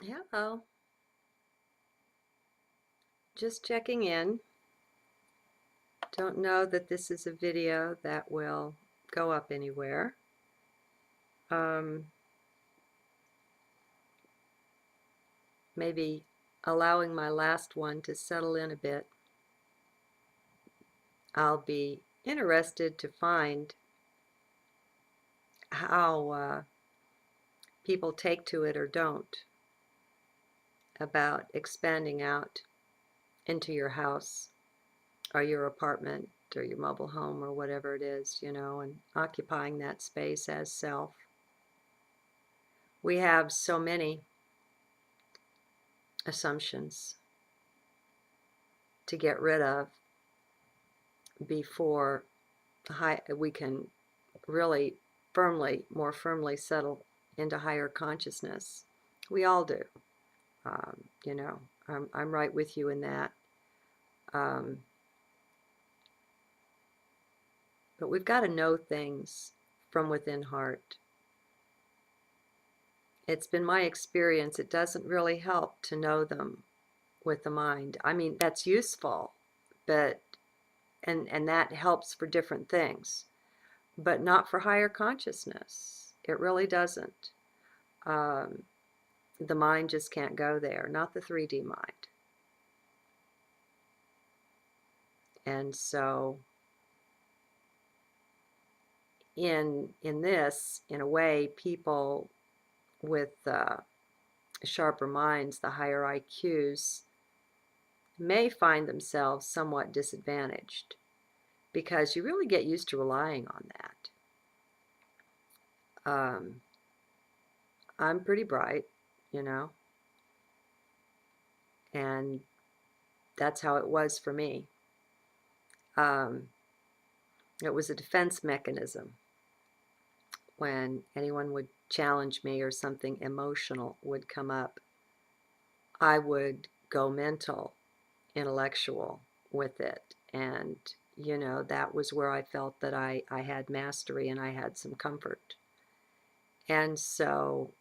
Hello, just checking in. Don't know that this is a video that will go up anywhere. Um, Maybe allowing my last one to settle in a bit. I'll be interested to find how people take to it or don't about expanding out into your house or your apartment or your mobile home or whatever it is, and occupying that space as self. We have so many assumptions to get rid of before we can really more firmly settle into higher consciousness. We all do. You know, I'm right with you in that. Um, but we've got to know things from within heart. It's been my experience, it doesn't really help to know them with the mind. I mean, that's useful, but and that helps for different things, but not for higher consciousness. It really doesn't. Um, the mind just can't go there, not the 3D mind. And so in this, in a way, people with sharper minds, the higher IQs, may find themselves somewhat disadvantaged because you really get used to relying on that. I'm pretty bright, you know, and that's how it was for me. Um, it was a defense mechanism. When anyone would challenge me or something emotional would come up, I would go mental, intellectual with it. And, that was where I felt that I had mastery and I had some comfort. And so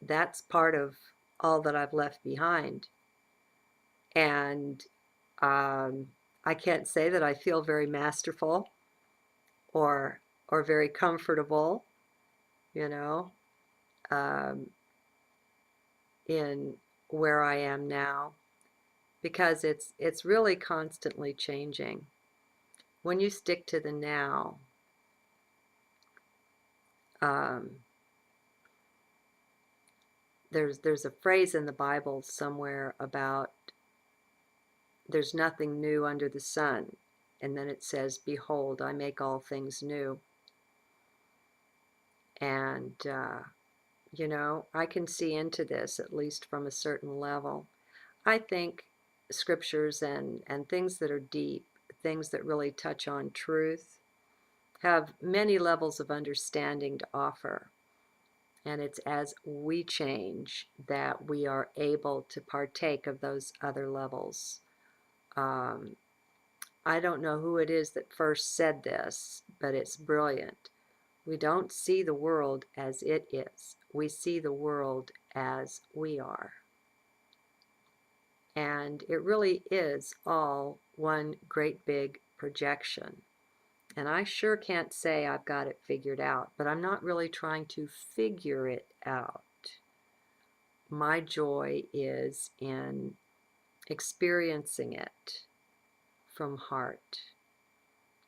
that's part of all that I've left behind. And I can't say that I feel very masterful or very comfortable, you know, um, in where I am now, because it's really constantly changing. When you stick to the now, um, there's a phrase in the Bible somewhere about there's nothing new under the sun, and then it says, "Behold, I make all things new." And I can see into this at least from a certain level. I think scriptures and things that are deep, things that really touch on truth, have many levels of understanding to offer. And it's as we change that we are able to partake of those other levels. Um, I don't know who it is that first said this, but it's brilliant. We don't see the world as it is. We see the world as we are. And it really is all one great big projection. And I sure can't say I've got it figured out, but I'm not really trying to figure it out. My joy is in experiencing it from heart.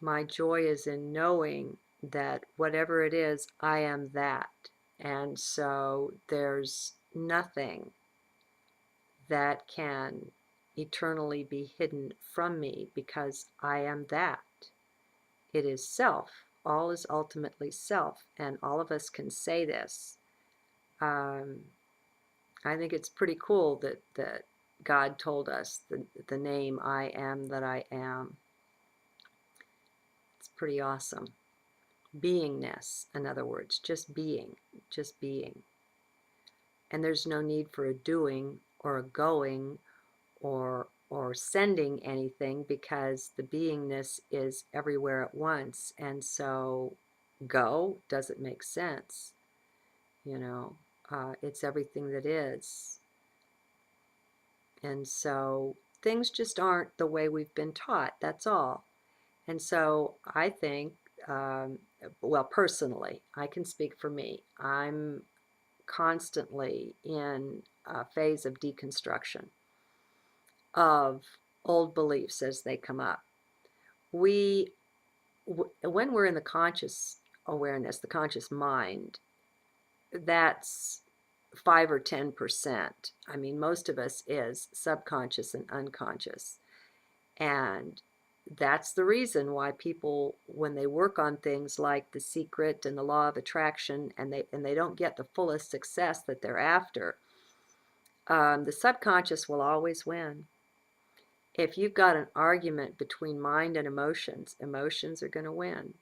My joy is in knowing that whatever it is, I am that. And so there's nothing that can eternally be hidden from me because I am that. It is self. All is ultimately self, and all of us can say this. Um, I think it's pretty cool that God told us the name I am that I am. It's pretty awesome. Beingness, in other words, just being, just being. And there's no need for a doing or a going or sending anything because the beingness is everywhere at once. And so go doesn't make sense. It's everything that is. And so things just aren't the way we've been taught, that's all. And so I think, well, personally, I can speak for me. I'm constantly in a phase of deconstruction of old beliefs as they come up. We, when we're in the conscious awareness, the conscious mind, that's 5 or 10%. I mean, most of us is subconscious and unconscious. And that's the reason why people, when they work on things like The Secret and the Law of Attraction, and they don't get the fullest success that they're after, the subconscious will always win. If you've got an argument between mind and emotions, emotions are going to win.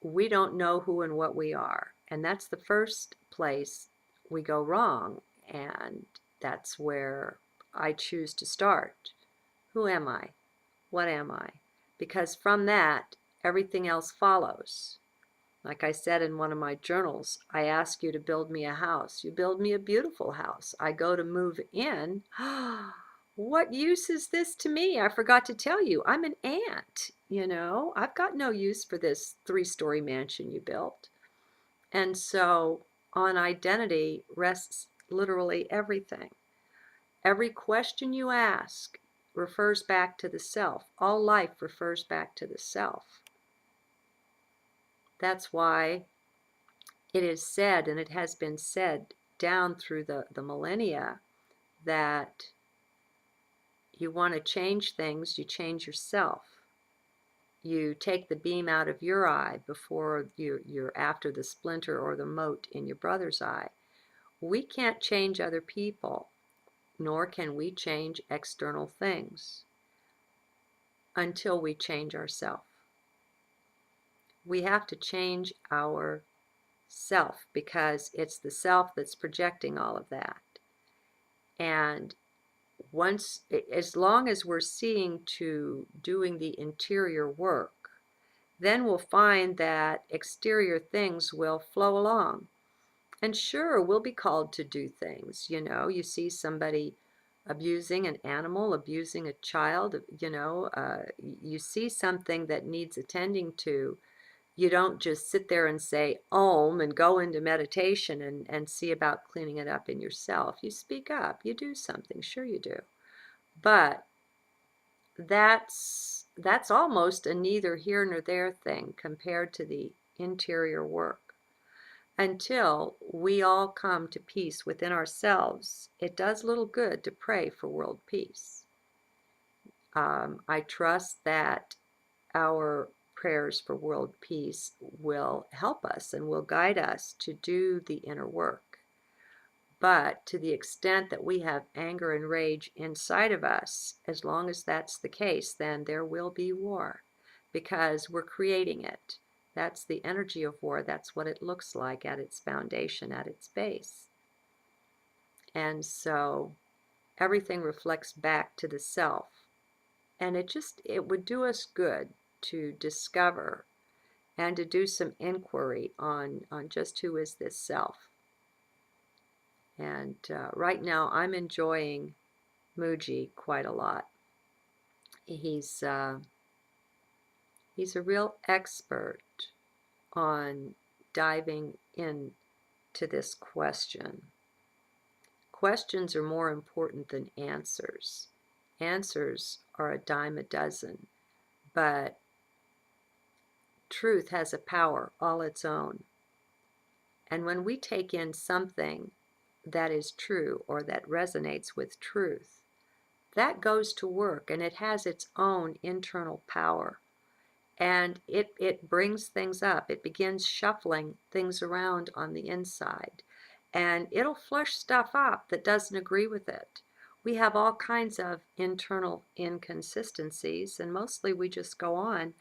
We don't know who and what we are, and that's the first place we go wrong, and that's where I choose to start. Who am I? What am I? Because from that, everything else follows. Like I said in one of my journals, I ask you to build me a house. You build me a beautiful house. I go to move in. What use is this to me? I forgot to tell you, I'm an ant. I've got no use for this 3-story mansion you built. And so on identity rests literally everything. Every question you ask refers back to the self. All life refers back to the self. That's why it is said, and it has been said down through the millennia, that you want to change things, you change yourself. You take the beam out of your eye before you're after the splinter or the mote in your brother's eye. We can't change other people, nor can we change external things until we change ourselves. We have to change our self, because it's the self that's projecting all of that. And as long as we're seeing to doing the interior work, then we'll find that exterior things will flow along. And sure, we'll be called to do things. You see somebody abusing an animal, abusing a child, you see something that needs attending to. You don't just sit there and say Om and go into meditation and see about cleaning it up in yourself. You speak up, you do something, sure you do. But that's almost a neither here nor there thing compared to the interior work. Until we all come to peace within ourselves, it does little good to pray for world peace. I trust that our prayers for world peace will help us and will guide us to do the inner work. But to the extent that we have anger and rage inside of us, as long as that's the case, then there will be war, because we're creating it. That's the energy of war. That's what it looks like at its foundation, at its base. And so everything reflects back to the self. And it would do us good to discover and to do some inquiry on just who is this self. And right now I'm enjoying Muji quite a lot. He's a real expert on diving into this question. Questions are more important than answers. Answers are a dime a dozen, but truth has a power all its own. And when we take in something that is true or that resonates with truth, that goes to work, and it has its own internal power. And it brings things up. It begins shuffling things around on the inside. And it'll flush stuff up that doesn't agree with it. We have all kinds of internal inconsistencies, and mostly we just go on.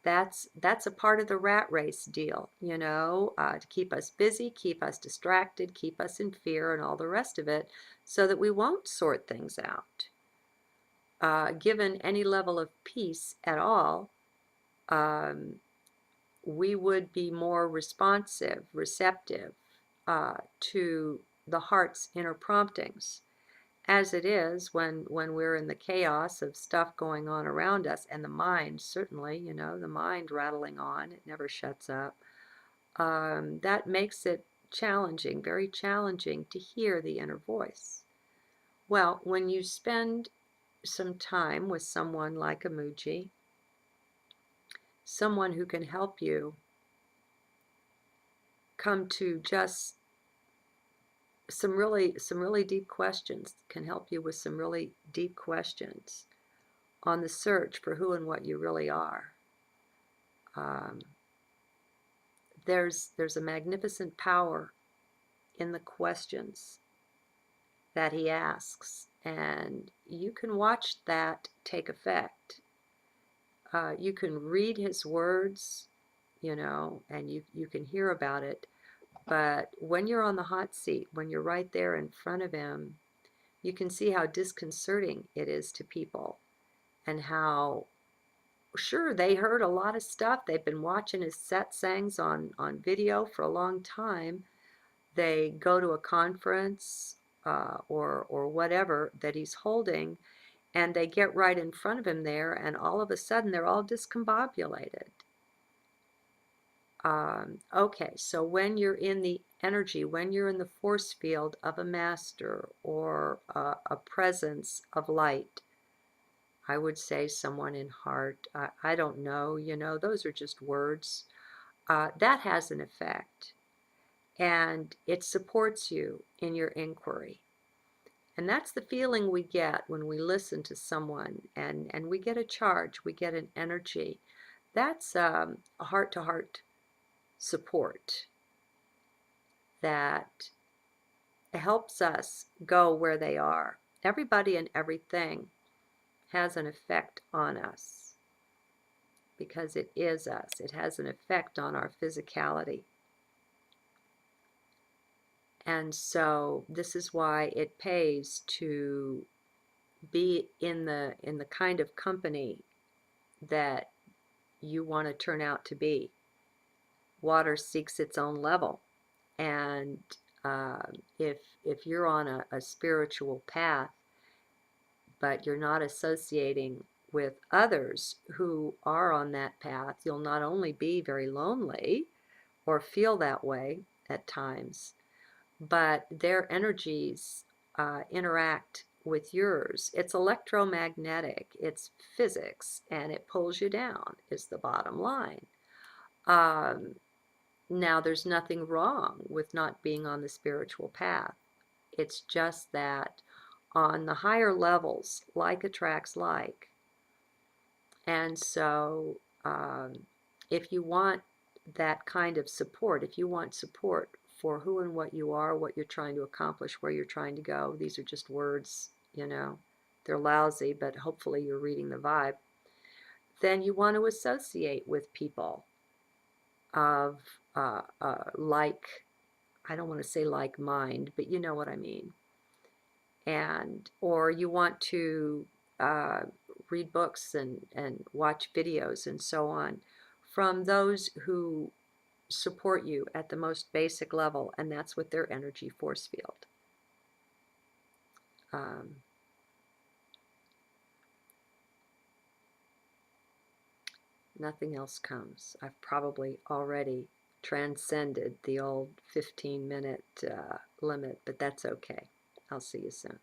That's a part of the rat race deal, to keep us busy, keep us distracted, keep us in fear, and all the rest of it, so that we won't sort things out. Given any level of peace at all, we would be more responsive, receptive to the heart's inner promptings. as it is when we're in the chaos of stuff going on around us, and the mind, certainly, you know, the mind rattling on, it never shuts up. That makes it challenging, very challenging to hear the inner voice. Well, when you spend some time with someone like a Muji, someone who can help you come to just some really deep questions, can help you with some really deep questions on the search for who and what you really are. Um, there's a magnificent power in the questions that he asks, and you can watch that take effect. You can read his words, you know, and you can hear about it, but when you're on the hot seat, when you're right there in front of him, you can see how disconcerting it is to people, and how, sure, they heard a lot of stuff. They've been watching his satsangs on video for a long time. They go to a conference or whatever that he's holding, and they get right in front of him there, and all of a sudden they're all discombobulated. Okay, so when you're in the energy, when you're in the force field of a master or a presence of light, I would say someone in heart, I don't know, you know, those are just words. That has an effect, and it supports you in your inquiry. And that's the feeling we get when we listen to someone, and we get a charge, we get an energy. That's a heart-to-heart support that helps us go where they are. Everybody and everything has an effect on us because it is us. It has an effect on our physicality. And so this is why it pays to be in the kind of company that you want to turn out to be. Water seeks its own level, and if you're on a spiritual path, but you're not associating with others who are on that path, you'll not only be very lonely or feel that way at times, but their energies interact with yours. It's electromagnetic, it's physics, and it pulls you down, is the bottom line. Now, there's nothing wrong with not being on the spiritual path. It's just that on the higher levels, like attracts like. And so if you want that kind of support, if you want support for who and what you are, what you're trying to accomplish, where you're trying to go, these are just words, you know, they're lousy, but hopefully you're reading the vibe, then you want to associate with people of like, I don't want to say like mind, but you know what I mean. And or you want to read books and watch videos and so on from those who support you at the most basic level, and that's with their energy force field. Nothing else comes. I've probably already transcended the old 15-minute limit, but that's okay. I'll see you soon.